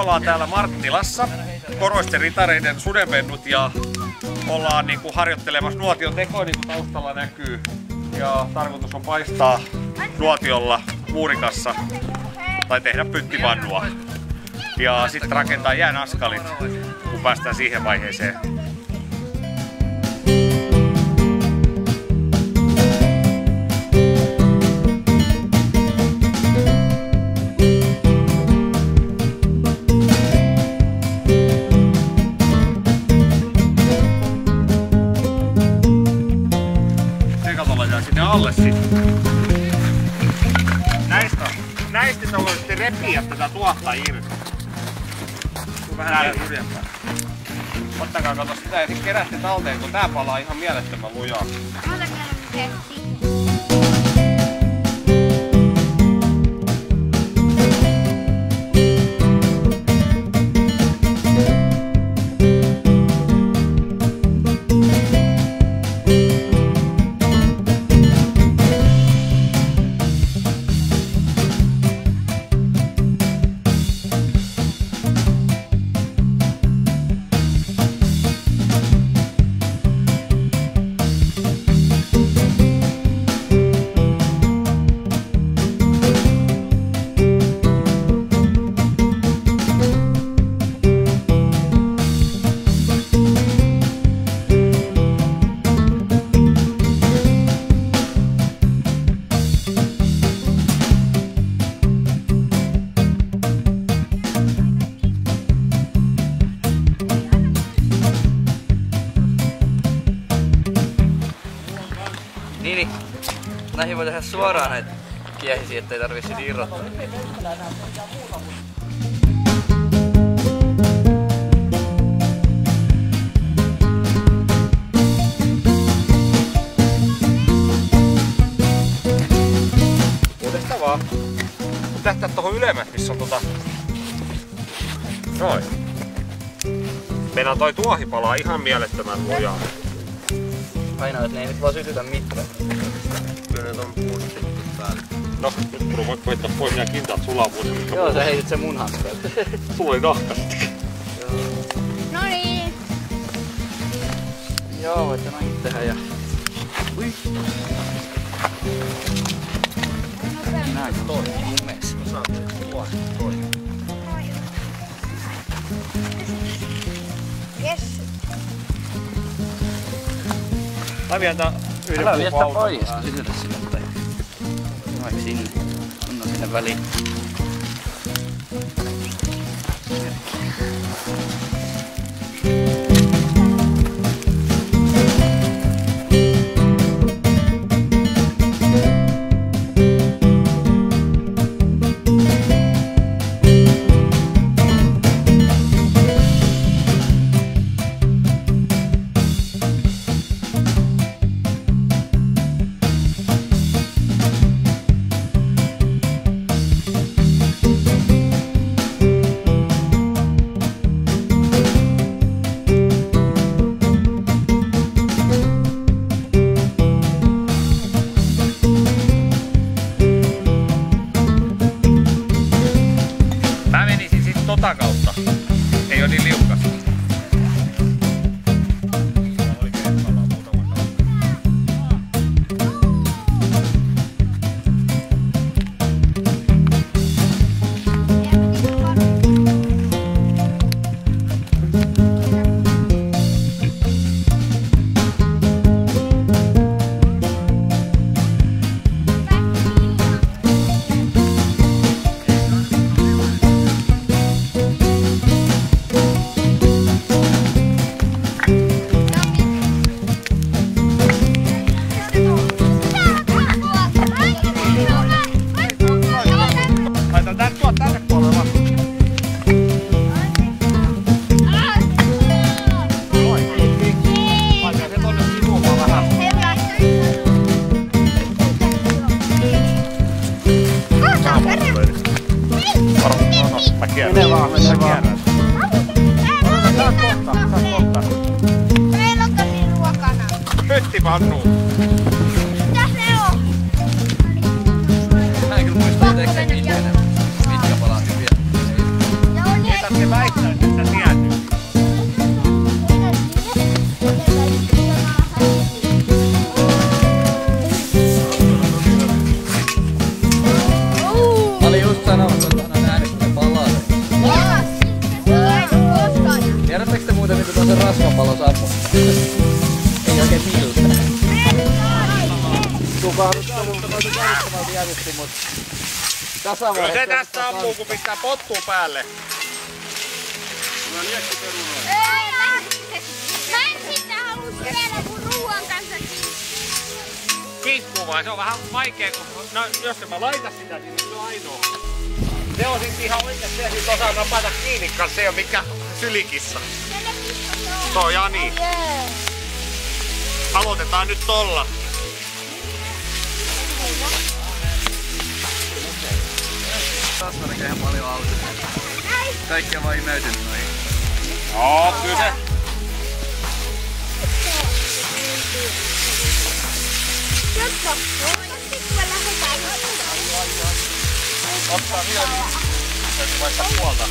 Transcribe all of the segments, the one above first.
ollaan täällä Marttilassa, Koroisten ritareiden sudenvennut, ja ollaan niinku harjoittelemassa nuotion tekoa, niin kuin taustalla näkyy. Ja tarkoitus on paistaa nuotiolla muurikassa tai tehdä pyttipannua. Ja sitten rakentaa jäänaskalit, kun päästään siihen vaiheeseen. Sekatolla jää sinne alle sitten. Näistä te voisitte repiä tätä tuohta irti. Vähän ylempää. Ottakaa kato sitä ja sit kerätte talteen, kun tää palaa ihan mielettömän lujaa. Niin, näihin voi tehdä suoraan näitä kiehisiä, ettei tarvii sit irrottaa. Muuten vaan. Tähtää tohon ylemmät, missä on Noin. Meidän toi tuohi palaa ihan mielettömän lujaa. Aina, että ne ei nyt vaan sytytä mitään. Kyllä ne on puustettu päälle. No, nyt kun voit koittaa pois nää kintaat sulavuusin. Joo, sä heitit sen mun hanskaan. Sulla oli nahkasti. Noniin! Joo, voitte noin tehdä ja... Ui! Näin toimii mun mielestä. Yes. Mä vien tää yhden älä viestä auton. pois, sytytä sinne tai... Vaikka sinne. Anna sinne väliin. Mä menisin sit tota kautta. Ei oo niin liukasta. rasvapallo sammuu. Ei oikein miltä. Tukahduttavalta jäädytti, mut tässä vaiheessa... Kyllä se tästä ammuu, kun pistää pottua päälle. Mä en sitten halua syödä mun ruoan kanssa. Kiikkuu vaan, se on vähän vaikea, kun jos mä laitan sitä, niin se on ainoa. Se on sitten ihan oikeesti se, että osaa napata kiinni kanssa, se ei oo mikään sylikissa. Se on Jani. Aloitetaan nyt tolla. Taas näkee ihan paljon auto. Kaikkia vaan imeytynyt noihin. Joo, kyllä se. Ottaa vielä. Täytyy vaihtaa puolta.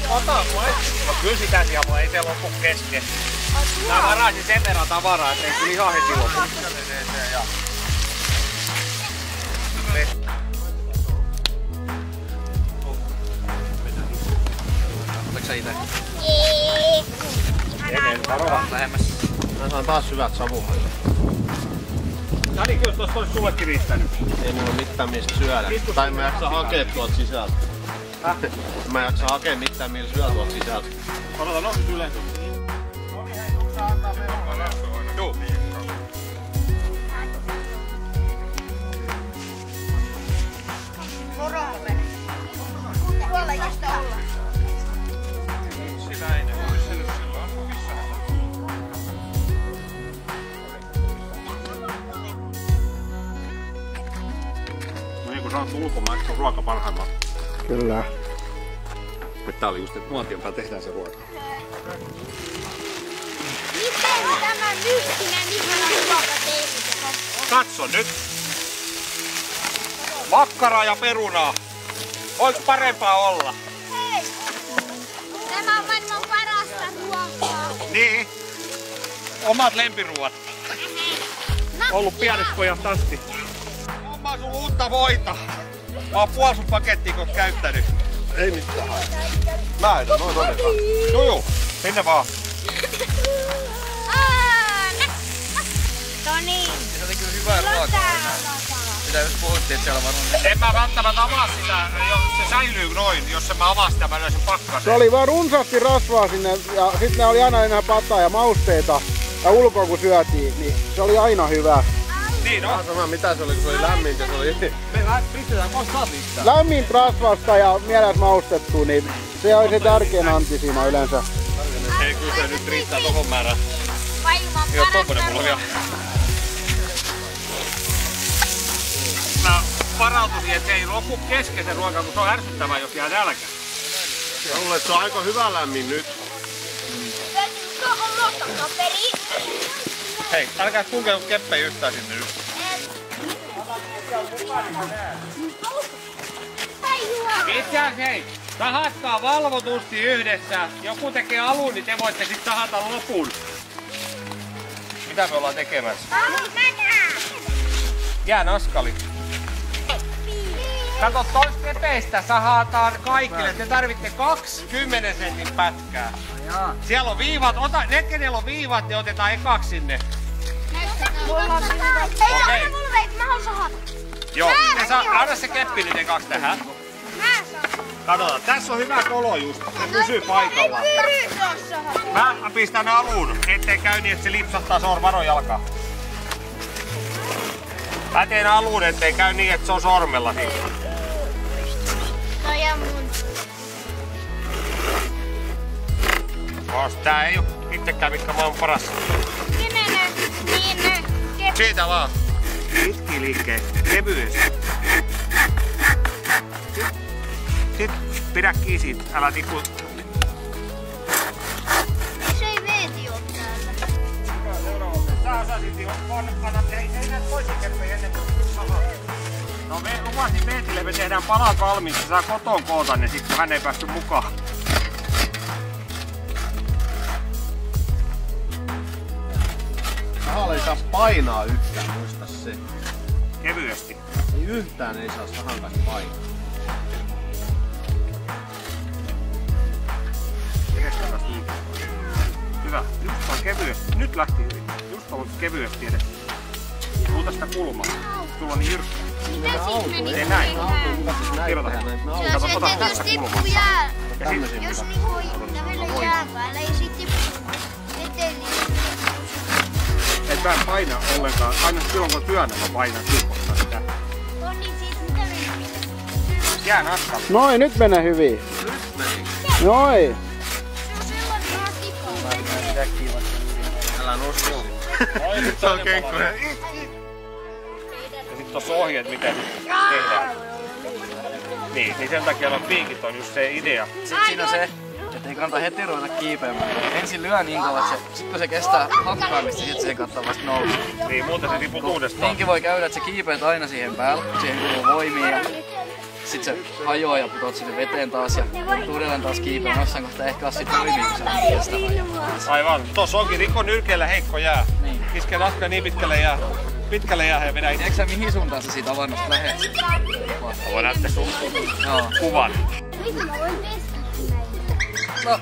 Ota, no kyllä sitä siellä ei se loppu kesken. Mä varasin sen verran tavaraa, ettei kyllä ihan heti loppu. Otatko sä ite? Lähemmäs. Mä saan taas hyvät savuhaiset. Jani, kyllä tosta olisi sullekin riittänyt. Ei mulla mitään mistä syödä. Tai mä jaksa hakea tuolta sisältä. Mä jaksa hakea mitään millä syö tuolta sisältä. Odotan, nousi yleensä. Noni hei, tuu saa antaa verran. Juu. Moro-overi. Tuolla josta olla. Sitä ei ne voi kysellä silloin. No niin kun saat ulkomaista ruoka parhaimman. Kyllä. Tää oli just, että nuotion päällä tehdään se ruoka. Miten tämä mystinen ihana ruoka tehdään? Katso nyt. Makkaraa ja perunaa. Voiko parempaa olla? Hei! Tämä on maailman parasta ruokaa. Niin. Omat lempiruuat. Ollut pienestä pojasta asti. Hommaa sun uutta voita. Mä oon puoli sun pakettia kun oot käyttänyt. Ei mitään haittaa. Mä en oo noin todetaan. Juu, sinne vaan. Toni. Se oli kyllä hyvää ruokaa. Mitä jos puhuttiin, että siellä on varmaan... En mä välttämättä avaa sitä, se säilyy noin, jos en mä avaa sitä, mä löin sen pakkaseen. Se oli vaan runsaasti rasvaa sinne ja sitten ne oli aina enää pataa ja mausteita ja ulkoa kun syötiin, niin se oli aina hyvä. Niin on. Sama mitä se oli, kun se oli lämmintä, se oli... Me pistetään kohta satista. Lämmin rasvasta ja mielessä maustettu, niin se on se tärkein anti siinä yleensä. Ei kyllä se nyt riittää tohon määrään. Maailman Joo, tommonen mulla vielä. Mä varautuisin, että ei lopu kesken se ruoka, kun se on ärsyttävää, jos jää nälkä. Mä luulen, että se on aika hyvä lämmin nyt. Täytyykö olla takaperi? Hei, älkää kulkeko keppejä yhtään sinne nyt. Itse asiassa hei, sahatkaa valvotusti yhdessä. Joku tekee alun, niin te voitte sit sahata lopun. Mitä me ollaan tekemässä? Jää naskali. Kato, toista kepeistä sahataan kaikille. Te tarvitte 20 sentin pätkää. Siellä on viivat. Ne, kenellä on viivat, ne otetaan ekaksi sinne. Mulla on ei, anna mulle veitä, mä haluan sahata. Joo, anna se keppi nyt ekaksi tähän. Mä saan. Katsotaan, tässä on hyvä kolo just. Se pysyy paikallaan. Mä pistän alun, ettei käy niin, että se lipsahtaa sorvaron jalkaan. Mä teen alun, ettei käy niin, että se on sormella siinä. No ja mun. Tää ei oo itsekään mitkä maailman paras. Kenen niin Siitä vaan. Pitki liikkeen. Kevyesti. Sit pidä kiinni siitä. Älä tippu. se ei veeti oo täällä. Sä osasit jo. Ei näitä toisen keppejä ennen kuin sahat. No me lupasin Veetille, me tehdään palat valmiiksi. Se saa koton koota ne sit, kun hän ei päästy mukaan. Sahalla ei saa painaa yhtään, muista se. Kevyesti. Ei yhtään ei saa sahan kanssa painaa. Kestävästi. kevyesti. Nyt lähti hyvin. Just ollut kevyesti edes. Muuta sitä kulmaa. Sulla on niin jyrkkä. Mitä siis meni? Tee näin. Kirjoita. Kato, ota tässä kulmassa. Ja sit... Jos niinku kävellä jään päällä ja sit tippuu eteen, niin... Et mä en paina ollenkaan. Aina silloin kun työnnän mä painan silposta sitä. On niin siis mitä meni? Jään askalle. Noin, nyt menee hyvin. Noin. Se on sellainen ihan tippuu. Älä nosta. Se on kenkkoinen. Ja sit tossa ohjeet miten tehdään. Niin sen takia on piikit on just se idea. Sitten siinä on se, että ei kannata heti ruveta kiipeämään. Ensin lyö niin kauan, että sit kun se kestää hakkaamista, sit se kannattaa vasta nousta. Niin muuten se tiput uudestaan. Niinkin voi käydä, että sä kiipeät aina siihen päälle, siihen kuluu voimia ja sit se hajoaa ja putoat sinne veteen taas ja uudelleen taas kiipeä. Jossain kohtaa ehkä ole sit voimia, kun sä kestä hajoaa. Aivan. Tossa onkin Rikon nyrkeillä heikko jää. Niin. Iskee naskaa niin pitkälle jää ja vedä itse. Tiedätkö sä mihin suuntaan sä siitä avannosta lähet? Mä voin näyttää sun Joo. kuvan. Mistä mä voin testata näitä? No,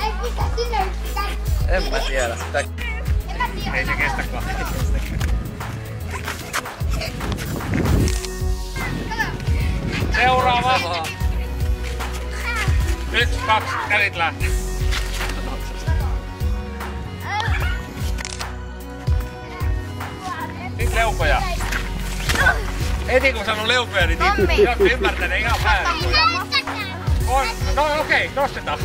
Ei pistä sinne yhtään. en mä tiedä sitä. Ei se kestäkään. Seuraava. 1, 2, kädet lähtee. Nyt leukoja. Heti kun sanon leukoja, niin oot ymmärtänyt ihan väärin. On. No okei, nostetaan.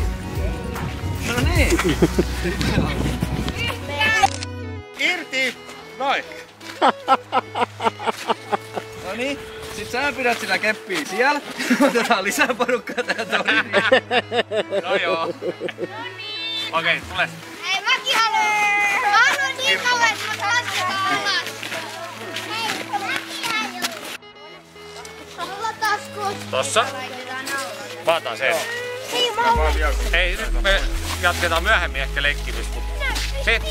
No niin. Irti! Noin. No niin. Sit sä pidät sitä keppiä siellä. Otetaan lisää porukkaa tähän toriin. No joo. Okei, tule. Hei, mäkin haluun! Mä haluun niin kauan, että mä lasketaan alas. Hei, mäkin haluun! Mulla taskuut. Tossa. Laitetaan naulat. Mä otan sen. Hei, mä haluun. Ei, nyt me jatketaan myöhemmin ehkä leikkimistä. Sit.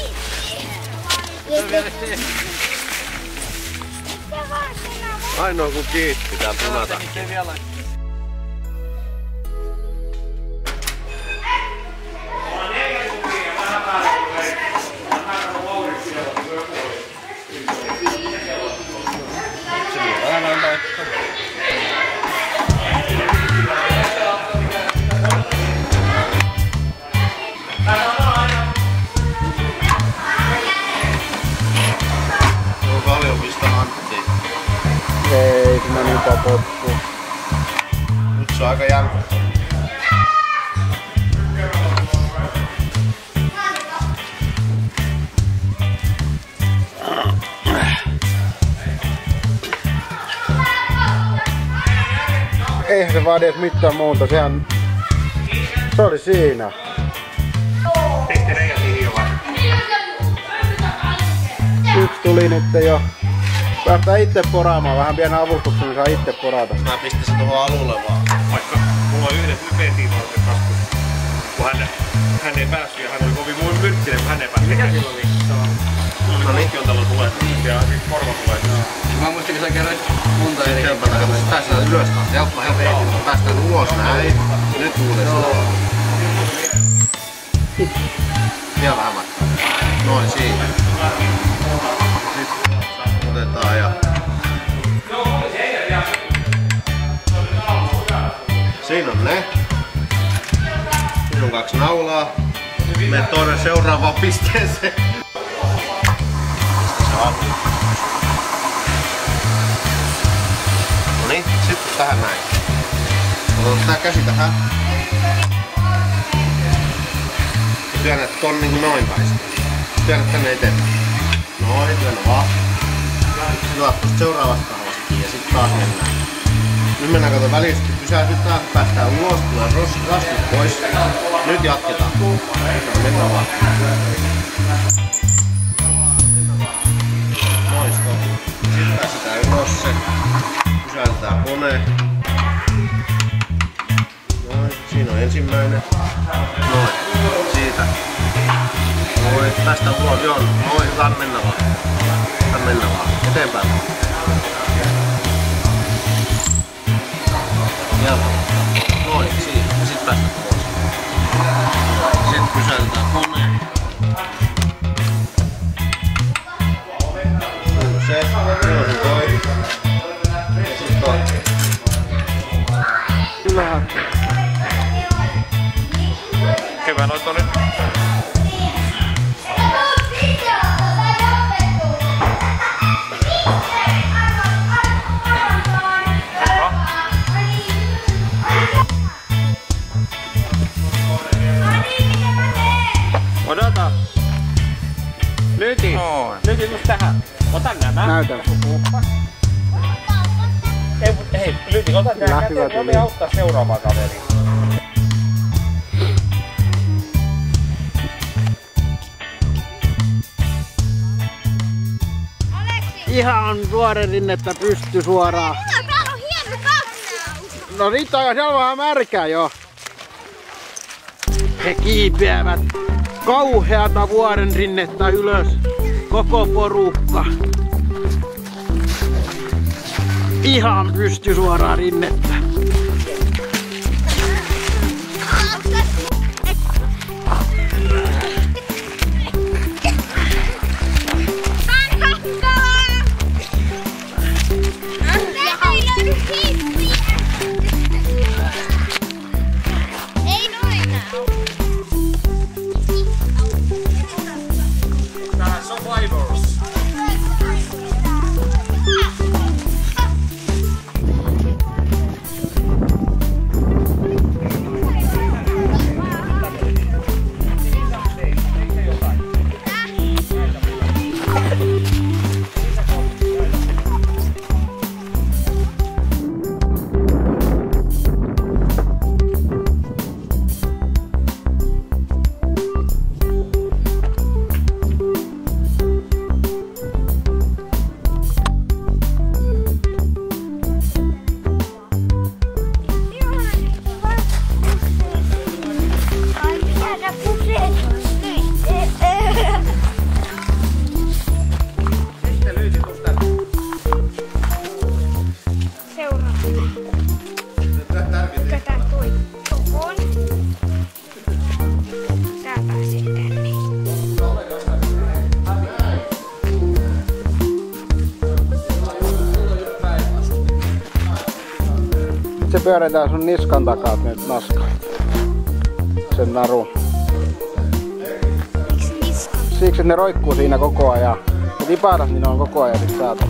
Ainoa kun kiitti täällä punata. Ei, kun meni popottuu. Nyt se on aika jännä. Eihän se vaadi edes mitään muuta, sehän... Se oli siinä. Tehtiin reijät niin jo vaan. Yksi tuli nyt jo. Päästään itse poraamaan, vähän pienen avustuksen, niin saa itse porata. Mä pistin sen tuohon alulle vaan. Vaikka mulla on yhdet lypetiimalliset kaskus. Kun hän ei päässyt ja hän oli kovin myrttinen, kun hän ei päässyt. Mikä silloin niin? No niin. Koskiotalo tulee ja siis korva tulee. Mä muistin, kun sä kerroit monta eri. Päästään ylös taas. Helppo. Päästään ulos näin. Nyt uudestaan. Vielä vähän matkaa. Noin siinä. Sitten otetaan ja... Siinä on ne. Siinä on 2 naulaa. Mene toinen seuraavaan pisteeseen. Noniin, sitten tähän näin. Otetaan tää käsi tähän. Työnnät ton niin noin päin. Työnnät tänne eteenpäin. Noin, työnnä vaan. Sitten otat tuosta seuraavasta kahvasta ja sitten taas mennään. Nyt mennään kato välisesti, pysähdytään, päästään ulos, tulee rastit pois. Nyt jatketaan. Mennään vaan. Noin, stop. Sitten päästetään ylös se. Pysäytetään kone. Noin, siinä on ensimmäinen. Noin, siitä. Noin, tästä ulos, joo. Noin, tän mennä vaan. Tän mennä vaan. Eteenpäin. Ja noin, siinä. Ja sit päästään pois. Sitten pysäytetään kone. Kyllähän. Hyvä noit on nyt. Odota. Lyyti. Lyyti just tähän. Ota nämä. Näytä. Hei, Lyyti, ota nää käteen. Mä voin auttaa seuraavaa kaveria. Ihan tuore rinnettä pysty suoraan. Täällä on hieno katsaus. No Rita, ja siellä on vähän märkää jo. He kiipeävät kauheata vuoren rinnettä ylös. Koko porukka. Ihan pysty suoraan rinnettä. Se pyöritään sun niskan takaa nyt naskaa. Sen naru. Siksi että ne roikkuu siinä koko ajan. Ja tiparat niin on koko ajan sit saatu.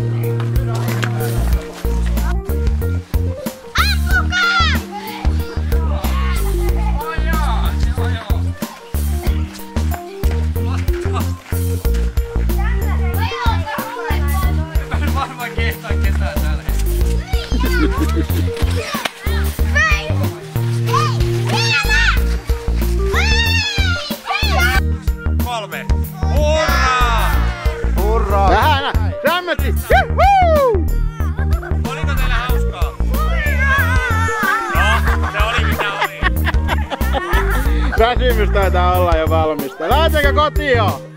Kolme. Hurraa! Hurraa! Vähän! Rämmäti! Juhuu! Oliko teillä hauskaa? No, se oli mitä oli. Väsymys taitaa olla jo valmista. Lähdetäänkö kotiin?